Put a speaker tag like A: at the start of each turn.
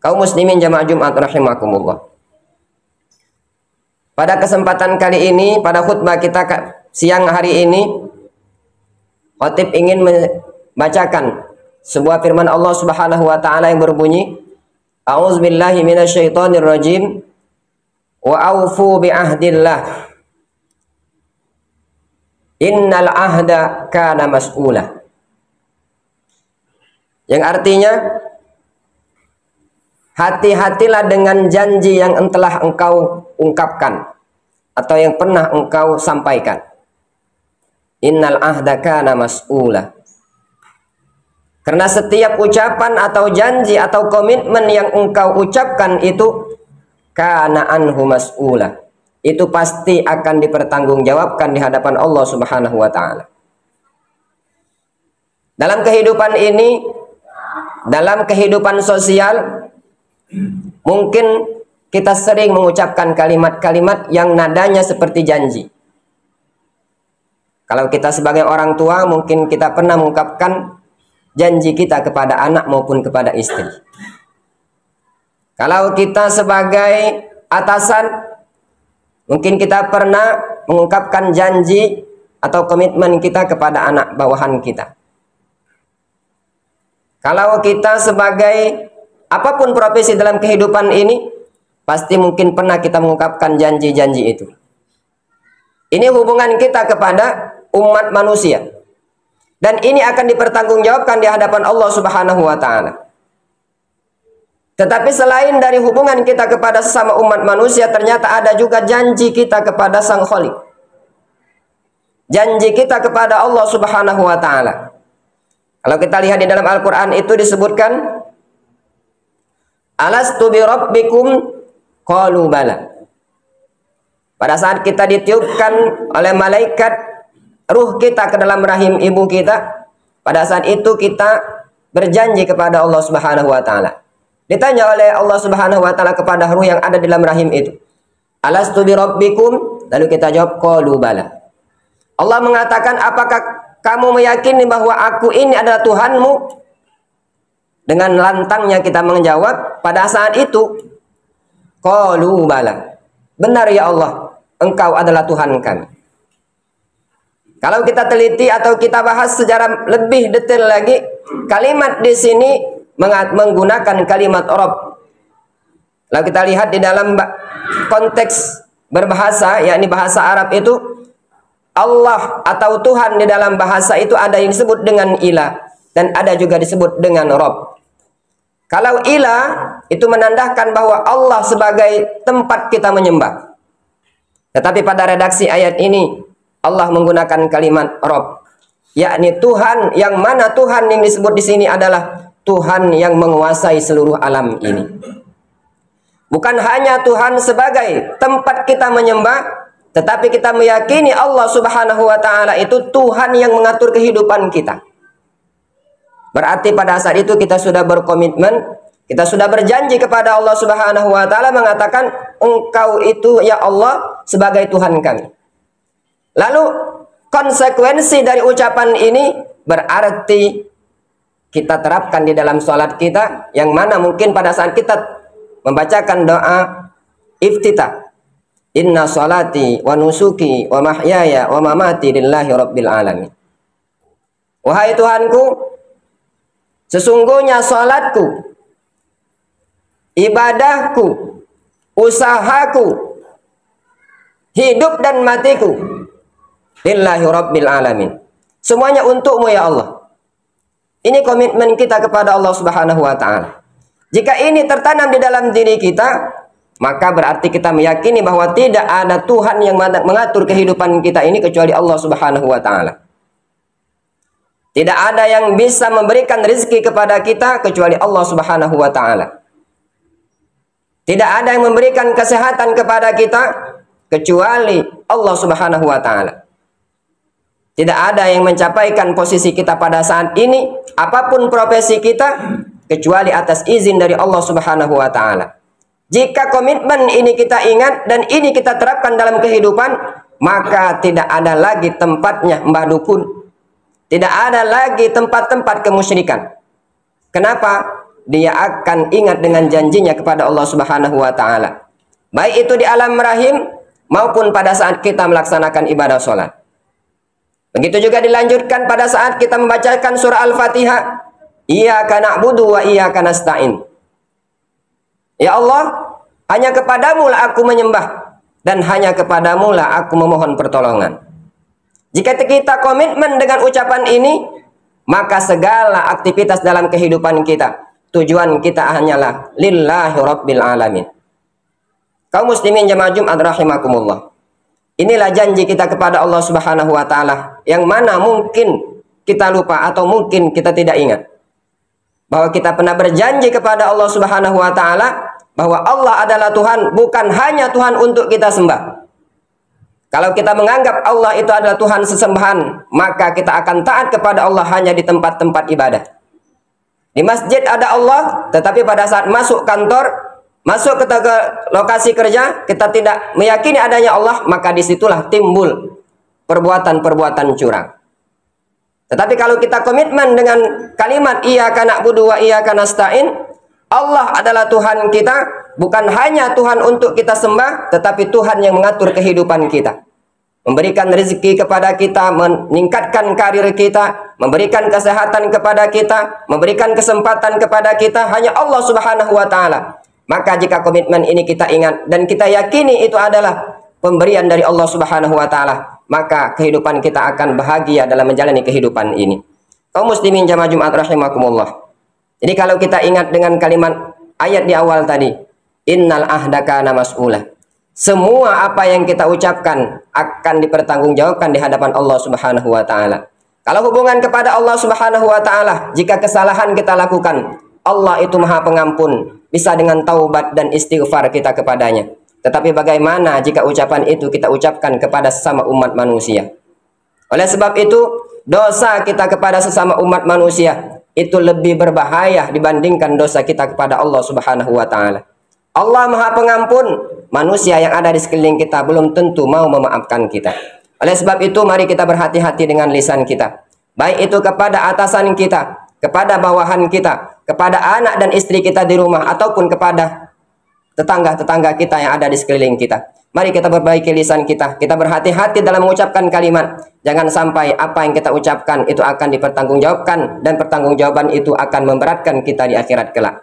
A: Kaum muslimin jamaah Jumat rahimakumullah. Pada kesempatan kali ini, pada khutbah kita siang hari ini, khatib ingin membacakan sebuah firman Allah Subhanahu wa taala yang berbunyi, A'udzubillahi minasyaitonirrajim, wa aufu bi ahdillah. Innal ahda kana mas'ula. Yang artinya, hati-hatilah dengan janji yang telah engkau ungkapkan atau yang pernah engkau sampaikan. Innal ahda kana mas'ula. Karena setiap ucapan atau janji atau komitmen yang engkau ucapkan itu kana anhu mas'ula. Itu pasti akan dipertanggungjawabkan di hadapan Allah Subhanahu wa taala. Dalam kehidupan ini, dalam kehidupan sosial, mungkin kita sering mengucapkan kalimat-kalimat yang nadanya seperti janji. Kalau kita sebagai orang tua, mungkin kita pernah mengungkapkan janji kita kepada anak maupun kepada istri. Kalau kita sebagai atasan, mungkin kita pernah mengungkapkan janji atau komitmen kita kepada anak bawahan kita. Kalau kita sebagai apapun profesi dalam kehidupan ini, pasti mungkin pernah kita mengungkapkan janji-janji itu. Ini hubungan kita kepada umat manusia. Dan ini akan dipertanggungjawabkan di hadapan Allah Subhanahu wa taala. Tetapi selain dari hubungan kita kepada sesama umat manusia, ternyata ada juga janji kita kepada Sang Khaliq. Janji kita kepada Allah Subhanahu wa taala. Kalau kita lihat di dalam Al-Qur'an itu disebutkan, Alastu bi rabbikum qalu bala. Pada saat kita ditiupkan oleh malaikat ruh kita ke dalam rahim ibu kita, pada saat itu kita berjanji kepada Allah Subhanahu wa taala. Ditanya oleh Allah Subhanahu wa taala kepada ruh yang ada di dalam rahim itu, Alastu bi rabbikum? Lalu kita jawab qalu bala. Allah mengatakan, apakah kamu meyakini bahwa aku ini adalah Tuhanmu? Dengan lantangnya kita menjawab pada saat itu, qalu bala. Benar ya Allah, Engkau adalah Tuhan kami. Kalau kita teliti atau kita bahas secara lebih detail lagi, kalimat di sini menggunakan kalimat Rabb. Kalau kita lihat di dalam konteks berbahasa, yakni bahasa Arab itu, Allah atau Tuhan di dalam bahasa itu ada yang disebut dengan ilah dan ada juga disebut dengan Rabb. Kalau ilah itu menandakan bahwa Allah sebagai tempat kita menyembah. Tetapi pada redaksi ayat ini Allah menggunakan kalimat Rabb, yakni Tuhan, yang mana Tuhan yang disebut di sini adalah Tuhan yang menguasai seluruh alam ini. Bukan hanya Tuhan sebagai tempat kita menyembah, tetapi kita meyakini Allah Subhanahu wa taala itu Tuhan yang mengatur kehidupan kita. Berarti pada saat itu kita sudah berkomitmen, kita sudah berjanji kepada Allah Subhanahu wa taala mengatakan, Engkau itu ya Allah sebagai Tuhan kami. Lalu konsekuensi dari ucapan ini berarti kita terapkan di dalam sholat kita, yang mana mungkin pada saat kita membacakan doa iftitah, Inna sholati wa nusuki wa mahyaya wa mamati lillahi rabbil alamin. Wahai Tuhanku, sesungguhnya salatku, ibadahku, usahaku, hidup dan matiku, lillahi rabbil alamin. Semuanya untukmu ya Allah. Ini komitmen kita kepada Allah Subhanahu wa taala. Jika ini tertanam di dalam diri kita, maka berarti kita meyakini bahwa tidak ada Tuhan yang mengatur kehidupan kita ini kecuali Allah Subhanahu wa taala. Tidak ada yang bisa memberikan rezeki kepada kita kecuali Allah Subhanahu wa taala. Tidak ada yang memberikan kesehatan kepada kita kecuali Allah Subhanahu wa taala. Tidak ada yang mencapaikan posisi kita pada saat ini, apapun profesi kita, kecuali atas izin dari Allah Subhanahu wa taala. Jika komitmen ini kita ingat dan ini kita terapkan dalam kehidupan, maka tidak ada lagi tempatnya mbah dukun. Tidak ada lagi tempat-tempat kemusyrikan. Kenapa? dia akan ingat dengan janjinya kepada Allah Subhanahu wa taala. Baik itu di alam rahim maupun pada saat kita melaksanakan ibadah sholat. Begitu juga dilanjutkan pada saat kita membacakan surah Al-Fatihah. Iyyaka na'budu wa iyyaka nasta'in. Ya Allah, hanya kepadamu lah aku menyembah dan hanya kepadamu lah aku memohon pertolongan. Jika kita komitmen dengan ucapan ini, maka segala aktivitas dalam kehidupan kita, tujuan kita hanyalah lillahi rabbil alamin. Kaum muslimin jamaah Jumat rahimakumullah. Inilah janji kita kepada Allah Subhanahu wa taala yang mana mungkin kita lupa atau mungkin kita tidak ingat. Bahwa kita pernah berjanji kepada Allah Subhanahu wa taala bahwa Allah adalah Tuhan, bukan hanya Tuhan untuk kita sembah. Kalau kita menganggap Allah itu adalah Tuhan sesembahan, maka kita akan taat kepada Allah hanya di tempat-tempat ibadah. Di masjid ada Allah, tetapi pada saat masuk kantor, masuk ke lokasi kerja, kita tidak meyakini adanya Allah, maka disitulah timbul perbuatan-perbuatan curang. Tetapi kalau kita komitmen dengan kalimat iyyaka na'budu wa iyyaka nasta'in, Allah adalah Tuhan kita, bukan hanya Tuhan untuk kita sembah, tetapi Tuhan yang mengatur kehidupan kita. Memberikan rezeki kepada kita, meningkatkan karir kita, memberikan kesehatan kepada kita, memberikan kesempatan kepada kita, hanya Allah Subhanahu wa taala. Maka jika komitmen ini kita ingat dan kita yakini itu adalah pemberian dari Allah Subhanahu wa taala, maka kehidupan kita akan bahagia dalam menjalani kehidupan ini. Kaum muslimin jamaah Jumat rahimakumullah. Jadi kalau kita ingat dengan kalimat ayat di awal tadi, innal ahda kana mas'ula. Semua apa yang kita ucapkan akan dipertanggungjawabkan di hadapan Allah Subhanahu wa taala. Kalau hubungan kepada Allah Subhanahu wa taala, jika kesalahan kita lakukan, Allah itu Maha Pengampun, bisa dengan taubat dan istighfar kita kepadanya. Tetapi bagaimana jika ucapan itu kita ucapkan kepada sesama umat manusia? Oleh sebab itu, dosa kita kepada sesama umat manusia itu lebih berbahaya dibandingkan dosa kita kepada Allah Subhanahu wa taala. Allah Maha Pengampun, manusia yang ada di sekeliling kita belum tentu mau memaafkan kita. Oleh sebab itu, mari kita berhati-hati dengan lisan kita. Baik itu kepada atasan kita, kepada bawahan kita, kepada anak dan istri kita di rumah, ataupun kepada tetangga-tetangga kita yang ada di sekeliling kita. Mari kita perbaiki lisan kita. Kita berhati-hati dalam mengucapkan kalimat. Jangan sampai apa yang kita ucapkan itu akan dipertanggungjawabkan, dan pertanggungjawaban itu akan memberatkan kita di akhirat kelak.